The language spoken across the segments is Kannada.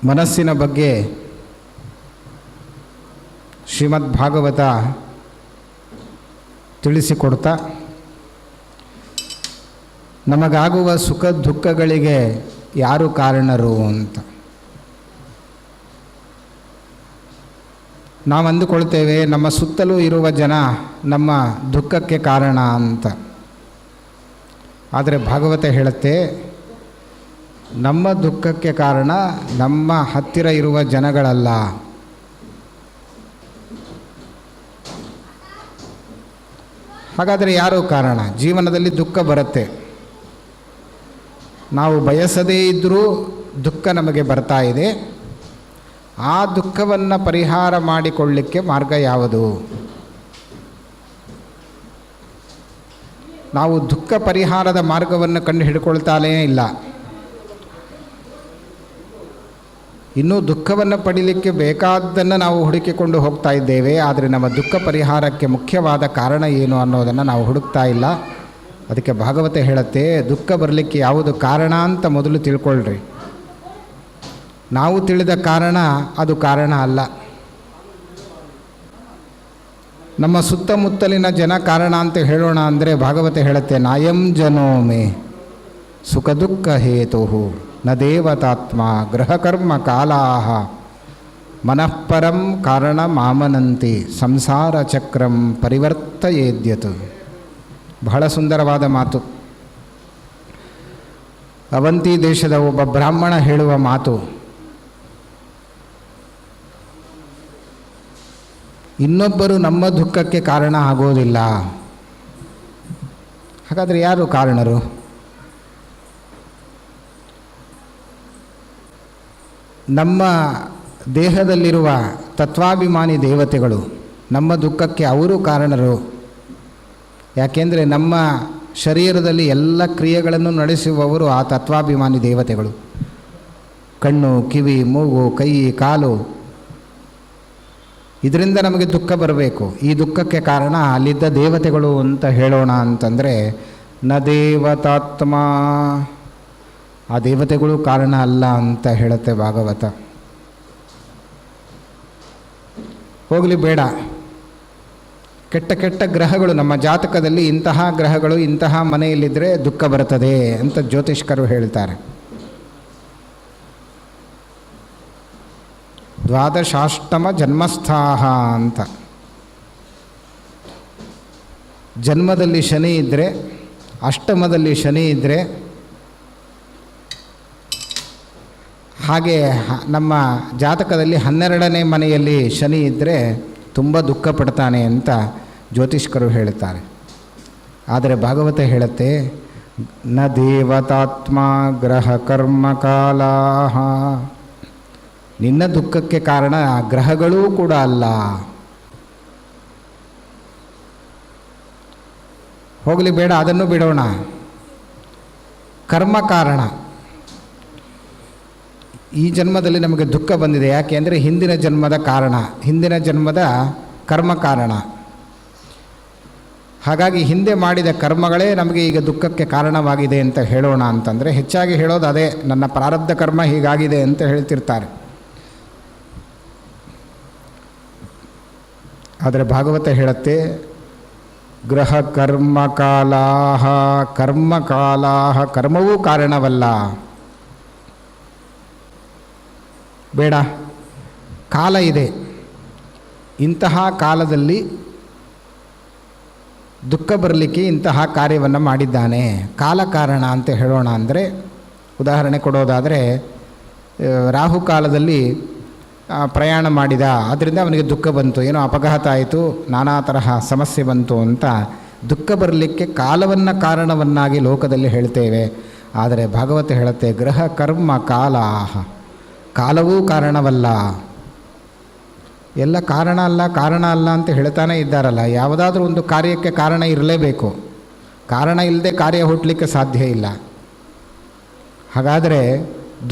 ಮನಸ್ಸಿನ ಬಗ್ಗೆ ಶ್ರೀಮದ್ ಭಾಗವತ ತಿಳಿಸಿಕೊಡ್ತಾ ನಮಗಾಗುವ ಸುಖ ದುಃಖಗಳಿಗೆ ಯಾರು ಕಾರಣರು ಅಂತ ನಾವು ಅಂದುಕೊಳ್ತೇವೆ. ನಮ್ಮ ಸುತ್ತಲೂ ಇರುವ ಜನ ನಮ್ಮ ದುಃಖಕ್ಕೆ ಕಾರಣ ಅಂತ. ಆದರೆ ಭಾಗವತ ಹೇಳುತ್ತೆ, ನಮ್ಮ ದುಃಖಕ್ಕೆ ಕಾರಣ ನಮ್ಮ ಹತ್ತಿರ ಇರುವ ಜನಗಳಲ್ಲ. ಹಾಗಾದರೆ ಯಾರು ಕಾರಣ? ಜೀವನದಲ್ಲಿ ದುಃಖ ಬರುತ್ತೆ, ನಾವು ಬಯಸದೇ ಇದ್ದರೂ ದುಃಖ ನಮಗೆ ಬರ್ತಾ ಇದೆ. ಆ ದುಃಖವನ್ನು ಪರಿಹಾರ ಮಾಡಿಕೊಳ್ಳಲಿಕ್ಕೆ ಮಾರ್ಗ ಯಾವುದು? ನಾವು ದುಃಖ ಪರಿಹಾರದ ಮಾರ್ಗವನ್ನು ಕಂಡು ಹಿಡ್ಕೊಳ್ತಾನೇ ಇಲ್ಲ. ಇನ್ನೂ ದುಃಖವನ್ನು ಪಡೀಲಿಕ್ಕೆ ಬೇಕಾದ್ದನ್ನು ನಾವು ಹುಡುಕಿಕೊಂಡು ಹೋಗ್ತಾ ಇದ್ದೇವೆ. ಆದರೆ ನಮ್ಮ ದುಃಖ ಪರಿಹಾರಕ್ಕೆ ಮುಖ್ಯವಾದ ಕಾರಣ ಏನು ಅನ್ನೋದನ್ನು ನಾವು ಹುಡುಕ್ತಾ ಇಲ್ಲ. ಅದಕ್ಕೆ ಭಾಗವತ ಹೇಳುತ್ತೆ, ದುಃಖ ಬರಲಿಕ್ಕೆ ಯಾವುದು ಕಾರಣ ಅಂತ ಮೊದಲು ತಿಳ್ಕೊಳ್ರಿ. ನಾವು ತಿಳಿದ ಕಾರಣ ಅದು ಕಾರಣ ಅಲ್ಲ. ನಮ್ಮ ಸುತ್ತಮುತ್ತಲಿನ ಜನ ಕಾರಣ ಅಂತ ಹೇಳೋಣ ಅಂದರೆ ಭಾಗವತ ಹೇಳುತ್ತೆ, ನಾಯಂ ಜನೋಮೆ ಸುಖ ದುಃಖ ಹೇತು ನ ದೇವತಾತ್ಮ ಗೃಹಕರ್ಮ ಕಾಲಾಹ ಮನಃಪರಂ ಕಾರಣ ಮಾಮನಂತಿ ಸಂಸಾರ ಚಕ್ರಂ ಪರಿವರ್ತಯೇದ್ಯತ್. ಬಹಳ ಸುಂದರವಾದ ಮಾತು. ಅವಂತಿ ದೇಶದ ಒಬ್ಬ ಬ್ರಾಹ್ಮಣ ಹೇಳುವ ಮಾತು. ಇನ್ನೊಬ್ಬರು ನಮ್ಮ ದುಃಖಕ್ಕೆ ಕಾರಣ ಆಗೋದಿಲ್ಲ. ಹಾಗಾದರೆ ಯಾರು ಕಾರಣರು? ನಮ್ಮ ದೇಹದಲ್ಲಿರುವ ತತ್ವಾಭಿಮಾನಿ ದೇವತೆಗಳು ನಮ್ಮ ದುಃಖಕ್ಕೆ ಅವರು ಕಾರಣರು. ಯಾಕೆಂದರೆ ನಮ್ಮ ಶರೀರದಲ್ಲಿ ಎಲ್ಲ ಕ್ರಿಯೆಗಳನ್ನು ನಡೆಸುವವರು ಆ ತತ್ವಾಭಿಮಾನಿ ದೇವತೆಗಳು. ಕಣ್ಣು, ಕಿವಿ, ಮೂಗು, ಕೈ, ಕಾಲು, ಇದರಿಂದ ನಮಗೆ ದುಃಖ ಬರಬೇಕು. ಈ ದುಃಖಕ್ಕೆ ಕಾರಣ ಅಲ್ಲಿದ್ದ ದೇವತೆಗಳು ಅಂತ ಹೇಳೋಣ ಅಂತಂದರೆ ನ ದೇವತಾತ್ಮ, ಆ ದೇವತೆಗಳು ಕಾರಣ ಅಲ್ಲ ಅಂತ ಹೇಳುತ್ತೆ ಭಾಗವತ. ಹೋಗಲಿ ಬೇಡ, ಕೆಟ್ಟ ಕೆಟ್ಟ ಗ್ರಹಗಳು ನಮ್ಮ ಜಾತಕದಲ್ಲಿ ಇಂತಹ ಗ್ರಹಗಳು ಇಂತಹ ಮನೆಯಲ್ಲಿದ್ದರೆ ದುಃಖ ಬರ್ತದೆ ಅಂತ ಜ್ಯೋತಿಷ್ಕರು ಹೇಳ್ತಾರೆ. ದ್ವಾದಶಾಷ್ಟಮ ಜನ್ಮಸ್ಥಾಹ ಅಂತ. ಜನ್ಮದಲ್ಲಿ ಶನಿ ಇದ್ದರೆ, ಅಷ್ಟಮದಲ್ಲಿ ಶನಿ ಇದ್ದರೆ, ಹಾಗೆ ನಮ್ಮ ಜಾತಕದಲ್ಲಿ 12ನೇ ಮನೆಯಲ್ಲಿ ಶನಿ ಇದ್ದರೆ ತುಂಬ ದುಃಖ ಪಡ್ತಾನೆ ಅಂತ ಜ್ಯೋತಿಷ್ಕರು ಹೇಳುತ್ತಾರೆ. ಆದರೆ ಭಾಗವತ ಹೇಳುತ್ತೆ, ನ ದೇವತಾತ್ಮ ಗ್ರಹ ಕರ್ಮ ಕಾಲಾಹ. ನಿನ್ನ ದುಃಖಕ್ಕೆ ಕಾರಣ ಗ್ರಹಗಳೂ ಕೂಡ ಅಲ್ಲ. ಹೋಗಲಿ ಬೇಡ, ಅದನ್ನು ಬಿಡೋಣ. ಕರ್ಮ ಕಾರಣ. ಈ ಜನ್ಮದಲ್ಲಿ ನಮಗೆ ದುಃಖ ಬಂದಿದೆ. ಯಾಕೆ ಅಂದರೆ ಹಿಂದಿನ ಜನ್ಮದ ಕಾರಣ, ಹಿಂದಿನ ಜನ್ಮದ ಕರ್ಮ ಕಾರಣ. ಹಾಗಾಗಿ ಹಿಂದೆ ಮಾಡಿದ ಕರ್ಮಗಳೇ ನಮಗೆ ಈಗ ದುಃಖಕ್ಕೆ ಕಾರಣವಾಗಿದೆ ಅಂತ ಹೇಳೋಣ ಅಂತಂದರೆ ಹೆಚ್ಚಾಗಿ ಹೇಳೋದು ಅದೇ, ನನ್ನ ಪ್ರಾರಬ್ಧ ಕರ್ಮ ಹೀಗಾಗಿದೆ ಅಂತ ಹೇಳ್ತಿರ್ತಾರೆ. ಆದರೆ ಭಾಗವತ ಹೇಳುತ್ತೆ, ಗ್ರಹ ಕರ್ಮ ಕಾಲಾಹ, ಕರ್ಮ ಕಾಲಾಹ, ಕರ್ಮವೂ ಕಾರಣವಲ್ಲ. ಬೇಡ, ಕಾಲ ಇದೆ. ಇಂತಹ ಕಾಲದಲ್ಲಿ ದುಃಖ ಬರಲಿಕ್ಕೆ ಇಂತಹ ಕಾರ್ಯವನ್ನು ಮಾಡಿದ್ದಾನೆ, ಕಾಲ ಕಾರಣ ಅಂತ ಹೇಳೋಣ. ಅಂದರೆ ಉದಾಹರಣೆ ಕೊಡೋದಾದರೆ, ರಾಹುಕಾಲದಲ್ಲಿ ಪ್ರಯಾಣ ಮಾಡಿದ, ಅದರಿಂದ ಅವನಿಗೆ ದುಃಖ ಬಂತು, ಏನೋ ಅಪಘಾತ ಆಯಿತು, ನಾನಾ ತರಹ ಸಮಸ್ಯೆ ಬಂತು ಅಂತ ದುಃಖ ಬರಲಿಕ್ಕೆ ಕಾಲವನ್ನು ಕಾರಣವನ್ನಾಗಿ ಲೋಕದಲ್ಲಿ ಹೇಳ್ತೇವೆ. ಆದರೆ ಭಾಗವತ ಹೇಳುತ್ತೆ, ಗ್ರಹ ಕರ್ಮ ಕಾಲಾಹ, ಕಾಲವೂ ಕಾರಣವಲ್ಲ. ಎಲ್ಲ ಕಾರಣ ಅಲ್ಲ ಕಾರಣ ಅಲ್ಲ ಅಂತ ಹೇಳ್ತಾನೆ ಇದ್ದಾರಲ್ಲ. ಯಾವುದಾದ್ರೂ ಒಂದು ಕಾರ್ಯಕ್ಕೆ ಕಾರಣ ಇರಲೇಬೇಕು. ಕಾರಣ ಇಲ್ಲದೆ ಕಾರ್ಯ ಹುಟ್ಟಲಿಕ್ಕೆ ಸಾಧ್ಯ ಇಲ್ಲ. ಹಾಗಾದರೆ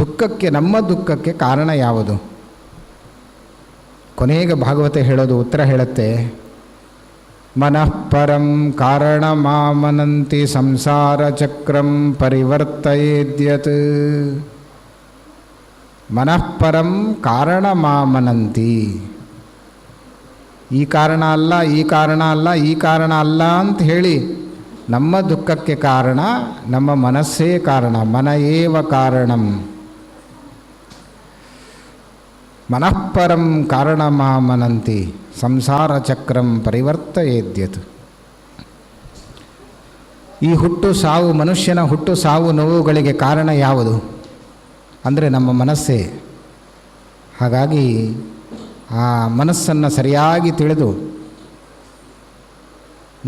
ದುಃಖಕ್ಕೆ, ನಮ್ಮ ದುಃಖಕ್ಕೆ ಕಾರಣ ಯಾವುದು? ಕೊನೆಗೆ ಭಾಗವತ ಹೇಳೋದು ಉತ್ತರ ಹೇಳುತ್ತೆ, ಮನಃಪರಂ ಕಾರಣ ಮಾಮನಂತಿ ಸಂಸಾರ ಚಕ್ರಂ ಪರಿವರ್ತಯೇದ್ಯತ್. ಮನಃಪರಂ ಕಾರಣ ಮಾಮನಂತಿ. ಈ ಕಾರಣ ಅಲ್ಲ, ಈ ಕಾರಣ ಅಲ್ಲ, ಈ ಕಾರಣ ಅಲ್ಲ ಅಂತ ಹೇಳಿ ನಮ್ಮ ದುಃಖಕ್ಕೆ ಕಾರಣ ನಮ್ಮ ಮನಸ್ಸೇ ಕಾರಣ. ಮನ ಏವ ಕಾರಣಂ. ಮನಃಪರಂ ಕಾರಣ ಮಾಮನಂತಿ ಸಂಸಾರ ಚಕ್ರಂ ಪರಿವರ್ತಯೇದ್ಯತ್. ಈ ಹುಟ್ಟು ಸಾವು, ಮನುಷ್ಯನ ಹುಟ್ಟು ಸಾವು ನೋವುಗಳಿಗೆ ಕಾರಣ ಯಾವುದು ಅಂದರೆ ನಮ್ಮ ಮನಸ್ಸೇ. ಹಾಗಾಗಿ ಆ ಮನಸ್ಸನ್ನು ಸರಿಯಾಗಿ ತಿಳಿದು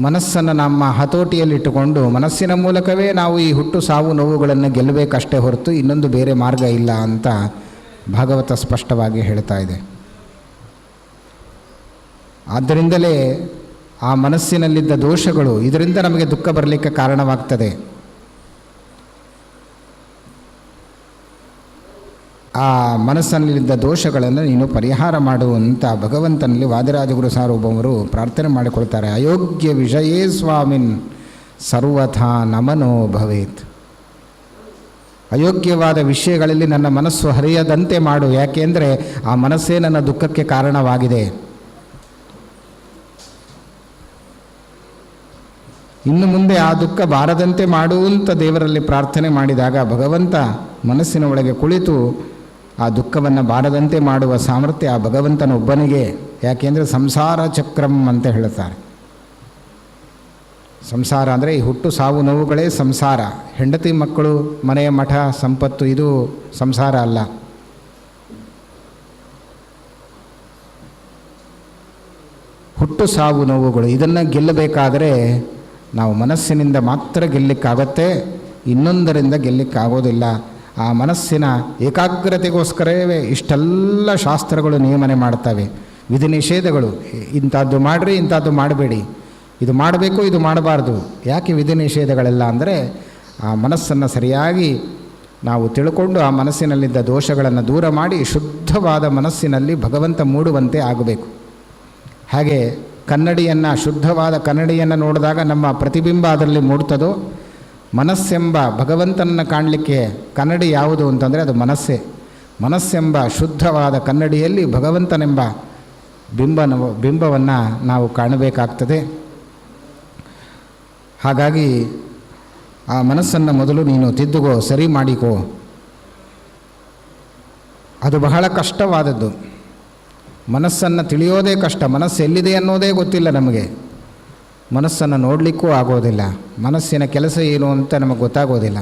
ಮನಸ್ಸನ್ನು ನಮ್ಮ ಹತೋಟಿಯಲ್ಲಿಟ್ಟುಕೊಂಡು ಮನಸ್ಸಿನ ಮೂಲಕವೇ ನಾವು ಈ ಹುಟ್ಟು ಸಾವು ನೋವುಗಳನ್ನು ಗೆಲ್ಲಬೇಕಷ್ಟೇ ಹೊರತು ಇನ್ನೊಂದು ಬೇರೆ ಮಾರ್ಗ ಇಲ್ಲ ಅಂತ ಭಾಗವತ ಸ್ಪಷ್ಟವಾಗಿ ಹೇಳ್ತಾ ಇದೆ. ಆದ್ದರಿಂದಲೇ ಆ ಮನಸ್ಸಿನಲ್ಲಿದ್ದ ದೋಷಗಳು ಇದರಿಂದ ನಮಗೆ ದುಃಖ ಬರಲಿಕ್ಕೆ ಕಾರಣವಾಗ್ತದೆ. ಆ ಮನಸ್ಸಿನಲ್ಲಿದ್ದ ದೋಷಗಳನ್ನು ನೀನು ಪರಿಹಾರ ಮಾಡುವಂತ ಭಗವಂತನಲ್ಲಿ ವಾದಿರಾಜಗುರು ಸಾರ್ವಭೌಮರು ಪ್ರಾರ್ಥನೆ ಮಾಡಿಕೊಳ್ತಾರೆ. ಅಯೋಗ್ಯ ವಿಷಯೇ ಸ್ವಾಮಿನ್ ಸರ್ವಥಾ ನಮನೋ ಭವೇತ್. ಅಯೋಗ್ಯವಾದ ವಿಷಯಗಳಲ್ಲಿ ನನ್ನ ಮನಸ್ಸು ಹರಿಯದಂತೆ ಮಾಡು. ಯಾಕೆಂದರೆ ಆ ಮನಸ್ಸೇ ನನ್ನ ದುಃಖಕ್ಕೆ ಕಾರಣವಾಗಿದೆ. ಇನ್ನು ಮುಂದೆ ಆ ದುಃಖ ಬಾರದಂತೆ ಮಾಡುವಂತ ದೇವರಲ್ಲಿ ಪ್ರಾರ್ಥನೆ ಮಾಡಿದಾಗ ಭಗವಂತ ಮನಸ್ಸಿನ ಒಳಗೆ ಕುಳಿತು ಆ ದುಃಖವನ್ನು ಬಾರದಂತೆ ಮಾಡುವ ಸಾಮರ್ಥ್ಯ ಆ ಭಗವಂತನ ಒಬ್ಬನಿಗೆ. ಯಾಕೆಂದರೆ ಸಂಸಾರ ಚಕ್ರಂ ಅಂತ ಹೇಳುತ್ತಾರೆ. ಸಂಸಾರ ಅಂದರೆ ಈ ಹುಟ್ಟು ಸಾವು ನೋವುಗಳೇ ಸಂಸಾರ. ಹೆಂಡತಿ ಮಕ್ಕಳು ಮನೆಯ ಮಠ ಸಂಪತ್ತು ಇದು ಸಂಸಾರ ಅಲ್ಲ. ಹುಟ್ಟು ಸಾವು ನೋವುಗಳು ಇದನ್ನು ಗೆಲ್ಲಬೇಕಾದರೆ ನಾವು ಮನಸ್ಸಿನಿಂದ ಮಾತ್ರ ಗೆಲ್ಲಕ್ಕಾಗತ್ತೆ, ಇನ್ನೊಂದರಿಂದ ಗೆಲ್ಲಕ್ಕಾಗೋದಿಲ್ಲ. ಆ ಮನಸ್ಸಿನ ಏಕಾಗ್ರತೆಗೋಸ್ಕರವೇ ಇಷ್ಟೆಲ್ಲ ಶಾಸ್ತ್ರಗಳು ನಿಯಮನೆ ಮಾಡ್ತವೆ. ವಿಧಿ ನಿಷೇಧಗಳು, ಇಂಥದ್ದು ಮಾಡಿರಿ, ಇಂಥದ್ದು ಮಾಡಬೇಡಿ, ಇದು ಮಾಡಬೇಕು, ಇದು ಮಾಡಬಾರ್ದು. ಯಾಕೆ ವಿಧಿ ನಿಷೇಧಗಳೆಲ್ಲ ಅಂದರೆ ಆ ಮನಸ್ಸನ್ನು ಸರಿಯಾಗಿ ನಾವು ತಿಳ್ಕೊಂಡು ಆ ಮನಸ್ಸಿನಲ್ಲಿದ್ದ ದೋಷಗಳನ್ನು ದೂರ ಮಾಡಿ ಶುದ್ಧವಾದ ಮನಸ್ಸಿನಲ್ಲಿ ಭಗವಂತ ಮೂಡುವಂತೆ ಆಗಬೇಕು. ಹಾಗೆ ಕನ್ನಡಿಯನ್ನು, ಶುದ್ಧವಾದ ಕನ್ನಡಿಯನ್ನು ನೋಡಿದಾಗ ನಮ್ಮ ಪ್ರತಿಬಿಂಬ ಅದರಲ್ಲಿ ಮೂಡ್ತದೋ, ಮನಸ್ಸೆಂಬ ಭಗವಂತನನ್ನು ಕಾಣಲಿಕ್ಕೆ ಕನ್ನಡಿ ಯಾವುದು ಅಂತಂದರೆ ಅದು ಮನಸ್ಸೇ. ಮನಸ್ಸೆಂಬ ಶುದ್ಧವಾದ ಕನ್ನಡಿಯಲ್ಲಿ ಭಗವಂತನೆಂಬ ಬಿಂಬವನ್ನು ನಾವು ಕಾಣಬೇಕಾಗ್ತದೆ. ಹಾಗಾಗಿ ಆ ಮನಸ್ಸನ್ನು ಮೊದಲು ನೀನು ತಿದ್ದುಕೋ, ಸರಿ ಮಾಡಿಕೋ. ಅದು ಬಹಳ ಕಷ್ಟವಾದದ್ದು. ಮನಸ್ಸನ್ನು ತಿಳಿಯೋದೇ ಕಷ್ಟ. ಮನಸ್ಸು ಎಲ್ಲಿದೆ ಅನ್ನೋದೇ ಗೊತ್ತಿಲ್ಲ ನಮಗೆ. ಮನಸ್ಸನ್ನು ನೋಡಲಿಕ್ಕೂ ಆಗೋದಿಲ್ಲ. ಮನಸ್ಸಿನ ಕೆಲಸ ಏನು ಅಂತ ನಮಗೆ ಗೊತ್ತಾಗೋದಿಲ್ಲ.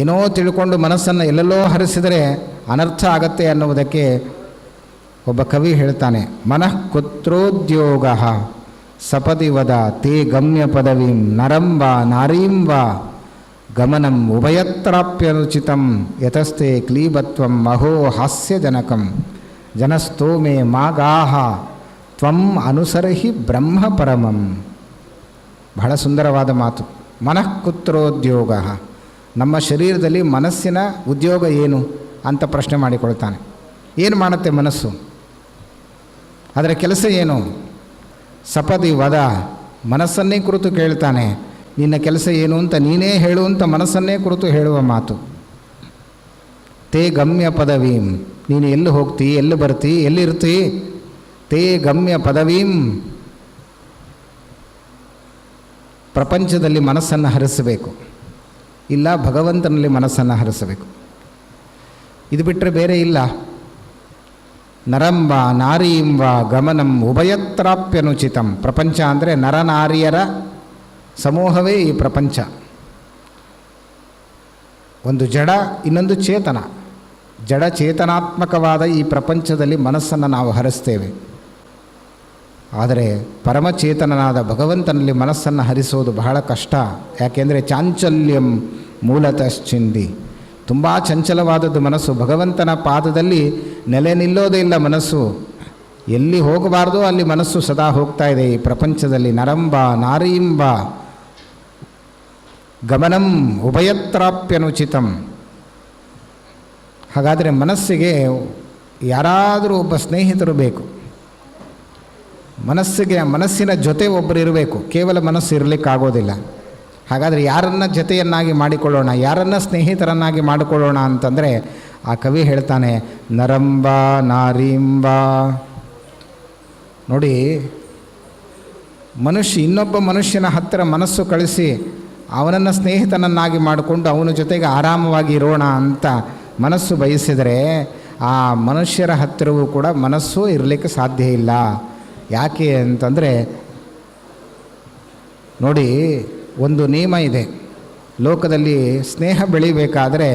ಏನೋ ತಿಳ್ಕೊಂಡು ಮನಸ್ಸನ್ನು ಎಲ್ಲೆಲ್ಲೋ ಹರಿಸಿದರೆ ಅನರ್ಥ ಆಗತ್ತೆ ಅನ್ನುವುದಕ್ಕೆ ಒಬ್ಬ ಕವಿ ಹೇಳ್ತಾನೆ. ಮನಃ ಕುತ್ರೋದ್ಯೋಗ ಸಪದಿ ವದ ತೇ ಗಮ್ಯ ಪದವೀಂ ನರಂಬ ನಾರೀಂಬ ಗಮನಂ ಉಭಯತ್ರಾಪ್ಯನುಚಿತಂ ಯತಸ್ತೆ ಕ್ಲೀಬತ್ವಂ ಅಹೋ ಹಾಸ್ಯಜನಕಂ ಜನಸ್ತೋಮೆ ಮಾಗಾಹ ತ್ವಂ ಅನುಸರಹಿ ಬ್ರಹ್ಮ ಪರಮಂ. ಬಹಳ ಸುಂದರವಾದ ಮಾತು. ಮನಃ ಕುತ್ರೋದ್ಯೋಗ, ನಮ್ಮ ಶರೀರದಲ್ಲಿ ಮನಸ್ಸಿನ ಉದ್ಯೋಗ ಏನು ಅಂತ ಪ್ರಶ್ನೆ ಮಾಡಿಕೊಳ್ತಾನೆ. ಏನು ಮಾಡುತ್ತೆ ಮನಸ್ಸು? ಅದರ ಕೆಲಸ ಏನು? ಸಪದಿ ವದ, ಮನಸ್ಸನ್ನೇ ಕುರಿತು ಕೇಳ್ತಾನೆ. ನಿನ್ನ ಕೆಲಸ ಏನು ಅಂತ ನೀನೇ ಹೇಳುವಂಥ ಮನಸ್ಸನ್ನೇ ಕುರಿತು ಹೇಳುವ ಮಾತು. ತೇ ಗಮ್ಯ ಪದವೀಂ, ನೀನು ಎಲ್ಲಿ ಹೋಗ್ತಿ, ಎಲ್ಲಿ ಬರ್ತಿ, ಎಲ್ಲಿರ್ತಿ? ತೇ ಗಮ್ಯ ಪದವೀಂ, ಪ್ರಪಂಚದಲ್ಲಿ ಮನಸ್ಸನ್ನು ಹರಿಸಬೇಕು, ಇಲ್ಲ ಭಗವಂತನಲ್ಲಿ ಮನಸ್ಸನ್ನು ಹರಿಸಬೇಕು. ಇದು ಬಿಟ್ಟರೆ ಬೇರೆ ಇಲ್ಲ. ನರಂಬ ನಾರೀಂಬ ಗಮನಂ ಉಭಯತ್ರಾಪ್ಯನುಚಿತಂ. ಪ್ರಪಂಚ ಅಂದರೆ ನರನಾರಿಯರ ಸಮೂಹವೇ ಈ ಪ್ರಪಂಚ. ಒಂದು ಜಡ, ಇನ್ನೊಂದು ಚೇತನ. ಜಡ ಚೇತನಾತ್ಮಕವಾದ ಈ ಪ್ರಪಂಚದಲ್ಲಿ ಮನಸ್ಸನ್ನು ನಾವು ಹರಿಸ್ತೇವೆ. ಆದರೆ ಪರಮಚೇತನನಾದ ಭಗವಂತನಲ್ಲಿ ಮನಸ್ಸನ್ನು ಹರಿಸೋದು ಬಹಳ ಕಷ್ಟ. ಯಾಕೆಂದರೆ ಚಾಂಚಲ್ಯಂ ಮೂಲತಶ್ಚಿಂದಿ, ತುಂಬ ಚಂಚಲವಾದದ್ದು ಮನಸ್ಸು. ಭಗವಂತನ ಪಾದದಲ್ಲಿ ನೆಲೆ ನಿಲ್ಲೋದೇ ಇಲ್ಲ ಮನಸ್ಸು. ಎಲ್ಲಿ ಹೋಗಬಾರ್ದು ಅಲ್ಲಿ ಮನಸ್ಸು ಸದಾ ಹೋಗ್ತಾ ಇದೆ ಈ ಪ್ರಪಂಚದಲ್ಲಿ. ನರಂಬ ನಾರೀಂಬ ಗಮನಂ ಉಭಯತ್ರಾಪ್ಯನುಚಿತಂ. ಹಾಗಾದರೆ ಮನಸ್ಸಿಗೆ ಯಾರಾದರೂ ಒಬ್ಬ ಸ್ನೇಹಿತರು ಬೇಕು. ಮನಸ್ಸಿನ ಜೊತೆ ಒಬ್ಬರು ಇರಬೇಕು. ಕೇವಲ ಮನಸ್ಸು ಇರಲಿಕ್ಕಾಗೋದಿಲ್ಲ. ಹಾಗಾದರೆ ಯಾರನ್ನು ಜೊತೆಯನ್ನಾಗಿ ಮಾಡಿಕೊಳ್ಳೋಣ, ಯಾರನ್ನು ಸ್ನೇಹಿತರನ್ನಾಗಿ ಮಾಡಿಕೊಳ್ಳೋಣ ಅಂತಂದರೆ ಆ ಕವಿ ಹೇಳ್ತಾನೆ ನರಂಬ ನಾರಿಂಬ. ನೋಡಿ, ಇನ್ನೊಬ್ಬ ಮನುಷ್ಯನ ಹತ್ತಿರ ಮನಸ್ಸು ಕಳಿಸಿ ಅವನನ್ನು ಸ್ನೇಹಿತನನ್ನಾಗಿ ಮಾಡಿಕೊಂಡು ಅವನ ಜೊತೆಗೆ ಆರಾಮವಾಗಿ ಇರೋಣ ಅಂತ ಮನಸ್ಸು ಬಯಸಿದರೆ ಆ ಮನುಷ್ಯರ ಹತ್ತಿರವೂ ಕೂಡ ಮನಸ್ಸು ಇರಲಿಕ್ಕೆ ಸಾಧ್ಯ ಇಲ್ಲ. ಯಾಕೆ ಅಂತಂದರೆ ನೋಡಿ, ಒಂದು ನಿಯಮ ಇದೆ ಲೋಕದಲ್ಲಿ. ಸ್ನೇಹ ಬೆಳಿಬೇಕಾದರೆ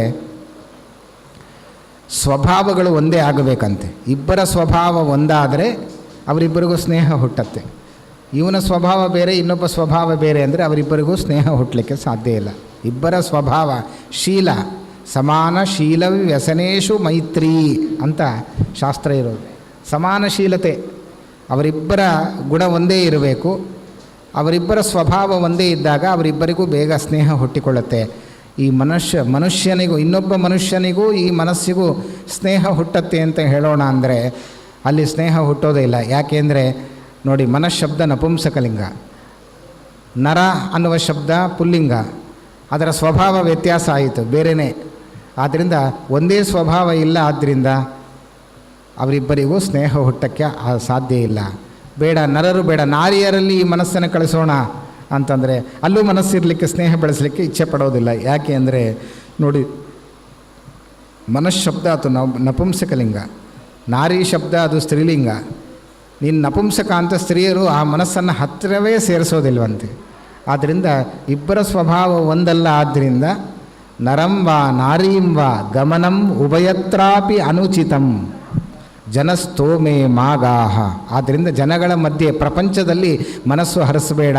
ಸ್ವಭಾವಗಳು ಒಂದೇ ಆಗಬೇಕಂತೆ. ಇಬ್ಬರ ಸ್ವಭಾವ ಒಂದಾದರೆ ಅವರಿಬ್ಬರಿಗೂ ಸ್ನೇಹ ಹುಟ್ಟತ್ತೆ. ಇವನ ಸ್ವಭಾವ ಬೇರೆ, ಇನ್ನೊಬ್ಬ ಸ್ವಭಾವ ಬೇರೆ ಅಂದರೆ ಅವರಿಬ್ಬರಿಗೂ ಸ್ನೇಹ ಹುಟ್ಟಲಿಕ್ಕೆ ಸಾಧ್ಯ ಇಲ್ಲ. ಇಬ್ಬರ ಸ್ವಭಾವ ಶೀಲ ಸಮಾನ ಶೀಲ ವ್ಯಸನೇಶು ಮೈತ್ರಿ ಅಂತ ಶಾಸ್ತ್ರ ಇರೋದು. ಸಮಾನಶೀಲತೆ, ಅವರಿಬ್ಬರ ಗುಣ ಒಂದೇ ಇರಬೇಕು. ಅವರಿಬ್ಬರ ಸ್ವಭಾವ ಒಂದೇ ಇದ್ದಾಗ ಅವರಿಬ್ಬರಿಗೂ ಬೇಗ ಸ್ನೇಹ ಹುಟ್ಟಿಕೊಳ್ಳುತ್ತೆ. ಈ ಮನುಷ್ಯನಿಗೂ ಇನ್ನೊಬ್ಬ ಮನುಷ್ಯನಿಗೂ ಈ ಮನಸ್ಸಿಗೂ ಸ್ನೇಹ ಹುಟ್ಟತ್ತೆ ಅಂತ ಹೇಳೋಣ ಅಂದರೆ ಅಲ್ಲಿ ಸ್ನೇಹ ಹುಟ್ಟೋದೇ ಇಲ್ಲ. ಯಾಕೆಂದರೆ ನೋಡಿ, ಮನಃಶಬ್ದ ನಪುಂಸಕಲಿಂಗ, ನರ ಅನ್ನುವ ಶಬ್ದ ಪುಲ್ಲಿಂಗ, ಅದರ ಸ್ವಭಾವ ವ್ಯತ್ಯಾಸ ಆಯಿತು, ಬೇರೆಯೇ. ಆದ್ದರಿಂದ ಒಂದೇ ಸ್ವಭಾವ ಇಲ್ಲ, ಆದ್ದರಿಂದ ಅವರಿಬ್ಬರಿಗೂ ಸ್ನೇಹ ಹುಟ್ಟಕ್ಕೆ ಸಾಧ್ಯ ಇಲ್ಲ. ಬೇಡ, ನರರು ಬೇಡ, ನಾರಿಯರಲ್ಲಿ ಈ ಮನಸ್ಸನ್ನು ಕಳಿಸೋಣ ಅಂತಂದರೆ ಅಲ್ಲೂ ಮನಸ್ಸಿರಲಿಕ್ಕೆ ಸ್ನೇಹ ಬೆಳೆಸಲಿಕ್ಕೆ ಇಚ್ಛೆ ಪಡೋದಿಲ್ಲ. ಯಾಕೆ ಅಂದರೆ ನೋಡಿ, ಮನಃಶಬ್ದ ಅದು ನಪುಂಸಕಲಿಂಗ, ನಾರಿ ಶಬ್ದ ಅದು ಸ್ತ್ರೀಲಿಂಗ. ನೀನು ನಪುಂಸಕ ಅಂತ ಸ್ತ್ರೀಯರು ಆ ಮನಸ್ಸನ್ನು ಹತ್ತಿರವೇ ಸೇರಿಸೋದಿಲ್ವಂತೆ. ಆದ್ದರಿಂದ ಇಬ್ಬರ ಸ್ವಭಾವ ಒಂದಲ್ಲ. ಆದ್ದರಿಂದ ನರಂವ ನಾರೀಂವ ಗಮನಂ ಉಭಯತ್ರಾಪಿ ಅನುಚಿತಂ ಜನಸ್ತೋಮೆ ಮಾಗಾಹ. ಆದ್ದರಿಂದ ಜನಗಳ ಮಧ್ಯೆ ಪ್ರಪಂಚದಲ್ಲಿ ಮನಸ್ಸು ಹರಿಸಬೇಡ.